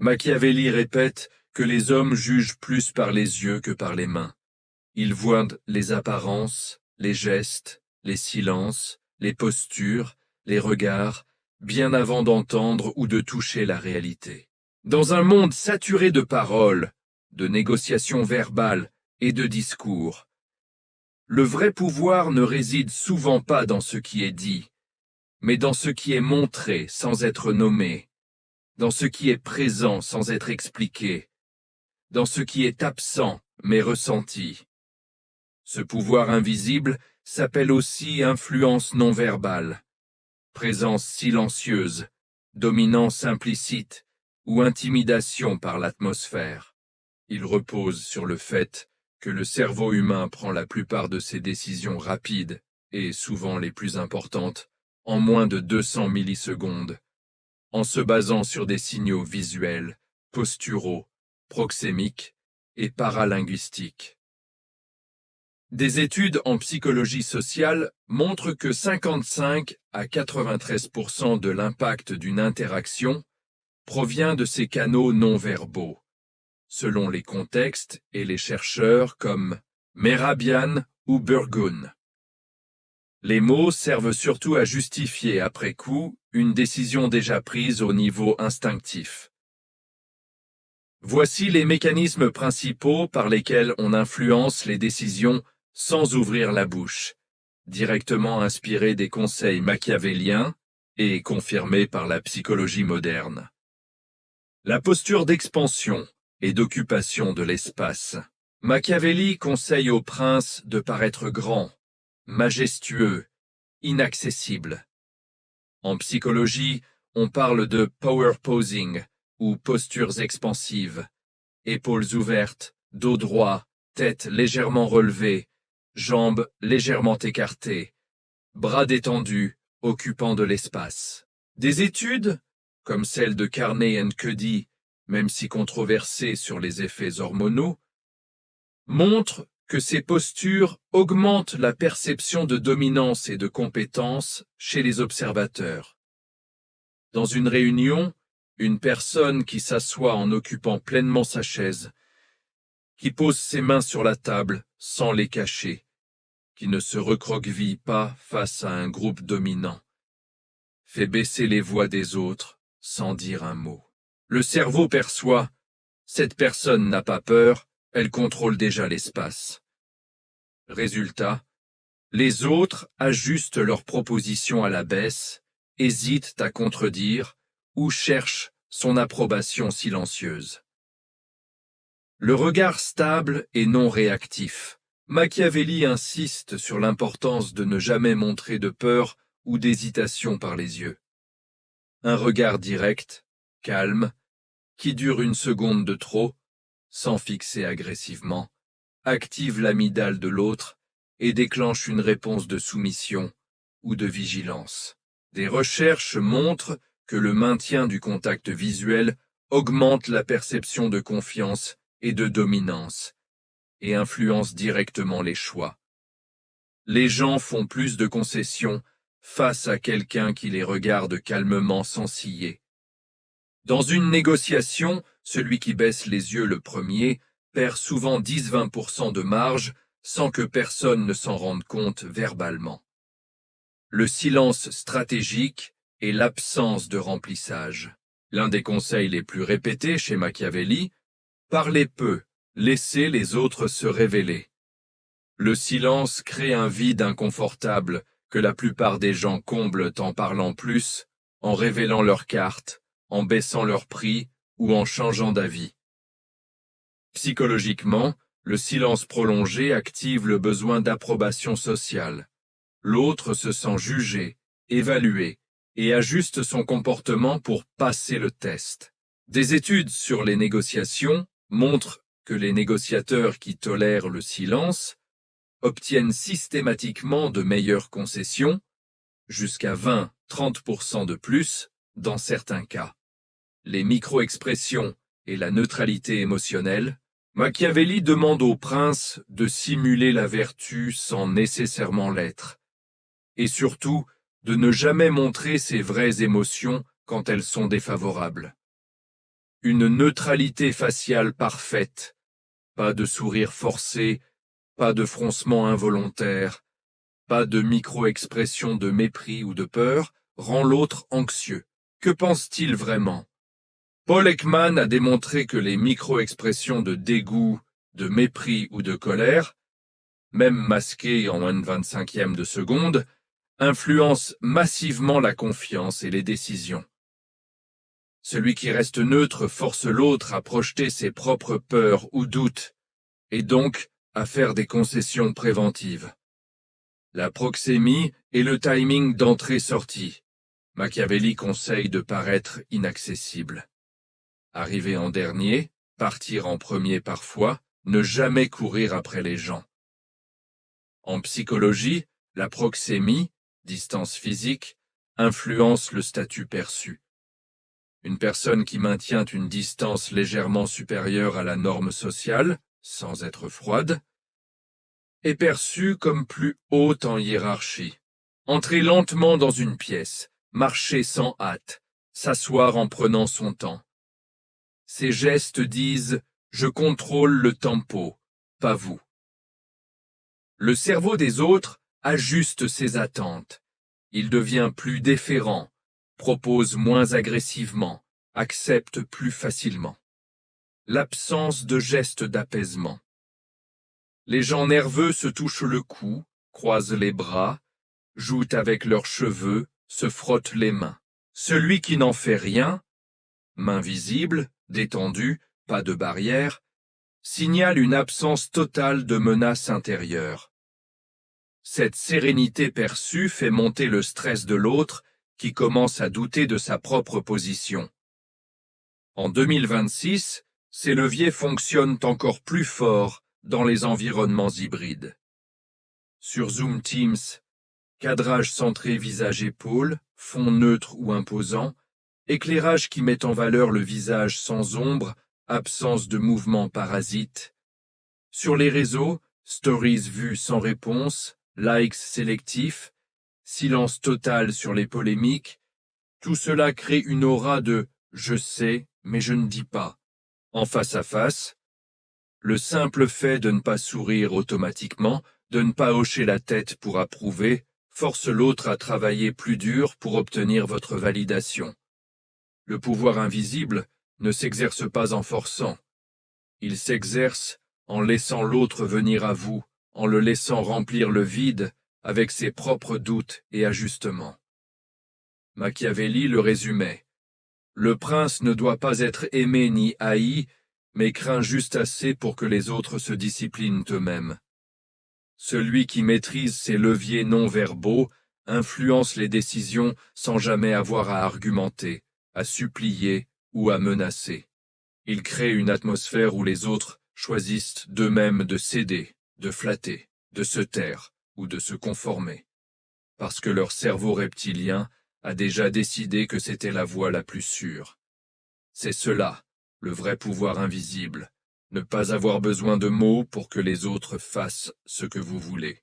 Machiavelli répète que les hommes jugent plus par les yeux que par les mains. Ils voient les apparences, les gestes, les silences, les postures, les regards, bien avant d'entendre ou de toucher la réalité. Dans un monde saturé de paroles, de négociations verbales et de discours, le vrai pouvoir ne réside souvent pas dans ce qui est dit, mais dans ce qui est montré sans être nommé, dans ce qui est présent sans être expliqué, dans ce qui est absent mais ressenti. Ce pouvoir invisible s'appelle aussi influence non verbale, présence silencieuse, dominance implicite ou intimidation par l'atmosphère. Il repose sur le fait que le cerveau humain prend la plupart de ses décisions rapides et souvent les plus importantes en moins de 200 millisecondes, en se basant sur des signaux visuels, posturaux, proxémiques et paralinguistiques. Des études en psychologie sociale montrent que 55 à 93% de l'impact d'une interaction provient de ces canaux non-verbaux, selon les contextes et les chercheurs comme Mehrabian ou Burgun. Les mots servent surtout à justifier après coup une décision déjà prise au niveau instinctif. Voici les mécanismes principaux par lesquels on influence les décisions sans ouvrir la bouche, directement inspirés des conseils machiavéliens et confirmés par la psychologie moderne. La posture d'expansion et d'occupation de l'espace. Machiavelli conseille au prince de paraître grand, majestueux, inaccessible. En psychologie, on parle de power posing ou postures expansives, épaules ouvertes, dos droit, tête légèrement relevée, jambes légèrement écartées, bras détendus, occupant de l'espace. Des études, comme celle de Carney et Cuddy, même si controversée sur les effets hormonaux, montrent que ces postures augmentent la perception de dominance et de compétence chez les observateurs. Dans une réunion, une personne qui s'assoit en occupant pleinement sa chaise, qui pose ses mains sur la table sans les cacher, qui ne se recroqueville pas face à un groupe dominant, fait baisser les voix des autres sans dire un mot. Le cerveau perçoit, cette personne n'a pas peur, elle contrôle déjà l'espace. Résultat, les autres ajustent leurs propositions à la baisse, hésitent à contredire ou cherchent son approbation silencieuse. Le regard stable et non réactif. Machiavelli insiste sur l'importance de ne jamais montrer de peur ou d'hésitation par les yeux. Un regard direct, calme, qui dure une seconde de trop, sans fixer agressivement, active l'amygdale de l'autre et déclenche une réponse de soumission ou de vigilance. Des recherches montrent que le maintien du contact visuel augmente la perception de confiance et de dominance et influence directement les choix. Les gens font plus de concessions face à quelqu'un qui les regarde calmement sans ciller. Dans une négociation, celui qui baisse les yeux le premier perd souvent 10-20% de marge sans que personne ne s'en rende compte verbalement. Le silence stratégique et l'absence de remplissage. L'un des conseils les plus répétés chez Machiavelli, parlez peu, laissez les autres se révéler. Le silence crée un vide inconfortable que la plupart des gens comblent en parlant plus, en révélant leurs cartes, en baissant leur prix ou en changeant d'avis. Psychologiquement, le silence prolongé active le besoin d'approbation sociale. L'autre se sent jugé, évalué et ajuste son comportement pour passer le test. Des études sur les négociations montrent que les négociateurs qui tolèrent le silence obtiennent systématiquement de meilleures concessions, jusqu'à 20-30% de plus dans certains cas. Les micro-expressions et la neutralité émotionnelle, Machiavelli demande au prince de simuler la vertu sans nécessairement l'être, et surtout de ne jamais montrer ses vraies émotions quand elles sont défavorables. une neutralité faciale parfaite, pas de sourire forcé, pas de froncement involontaire, pas de micro-expression de mépris ou de peur, rend l'autre anxieux. Que pense-t-il vraiment? Paul Ekman a démontré que les micro-expressions de dégoût, de mépris ou de colère, même masquées en 1/25e de seconde, influencent massivement la confiance et les décisions. Celui qui reste neutre force l'autre à projeter ses propres peurs ou doutes, et donc à faire des concessions préventives. La proxémie est le timing d'entrée-sortie. Machiavelli conseille de paraître inaccessible. Arriver en dernier, partir en premier parfois, ne jamais courir après les gens. En psychologie, la proxémie, distance physique, influence le statut perçu. Une personne qui maintient une distance légèrement supérieure à la norme sociale, sans être froide, est perçue comme plus haute en hiérarchie. Entrer lentement dans une pièce, marcher sans hâte, s'asseoir en prenant son temps. Ces gestes disent « je contrôle le tempo, pas vous ». Le cerveau des autres ajuste ses attentes. Il devient plus déférent, propose moins agressivement, accepte plus facilement. L'absence de gestes d'apaisement. Les gens nerveux se touchent le cou, croisent les bras, jouent avec leurs cheveux, se frottent les mains. Celui qui n'en fait rien, mains visibles, détendues, pas de barrière, signale une absence totale de menace intérieure. Cette sérénité perçue fait monter le stress de l'autre qui commence à douter de sa propre position. En 2026, ces leviers fonctionnent encore plus fort dans les environnements hybrides. Sur Zoom Teams, cadrage centré visage-épaule, fond neutre ou imposant, éclairage qui met en valeur le visage sans ombre, absence de mouvement parasite. Sur les réseaux, stories vues sans réponse, likes sélectifs, silence total sur les polémiques, tout cela crée une aura de « je sais, mais je ne dis pas ». En face à face, le simple fait de ne pas sourire automatiquement, de ne pas hocher la tête pour approuver, force l'autre à travailler plus dur pour obtenir votre validation. Le pouvoir invisible ne s'exerce pas en forçant. Il s'exerce en laissant l'autre venir à vous, en le laissant remplir le vide avec ses propres doutes et ajustements. Machiavelli le résumait. Le prince ne doit pas être aimé ni haï, mais craint juste assez pour que les autres se disciplinent eux-mêmes. Celui qui maîtrise ses leviers non-verbaux influence les décisions sans jamais avoir à argumenter, à supplier ou à menacer. Il crée une atmosphère où les autres choisissent d'eux-mêmes de céder, de flatter, de se taire ou de se conformer, parce que leur cerveau reptilien a déjà décidé que c'était la voie la plus sûre. C'est cela, le vrai pouvoir invisible, ne pas avoir besoin de mots pour que les autres fassent ce que vous voulez.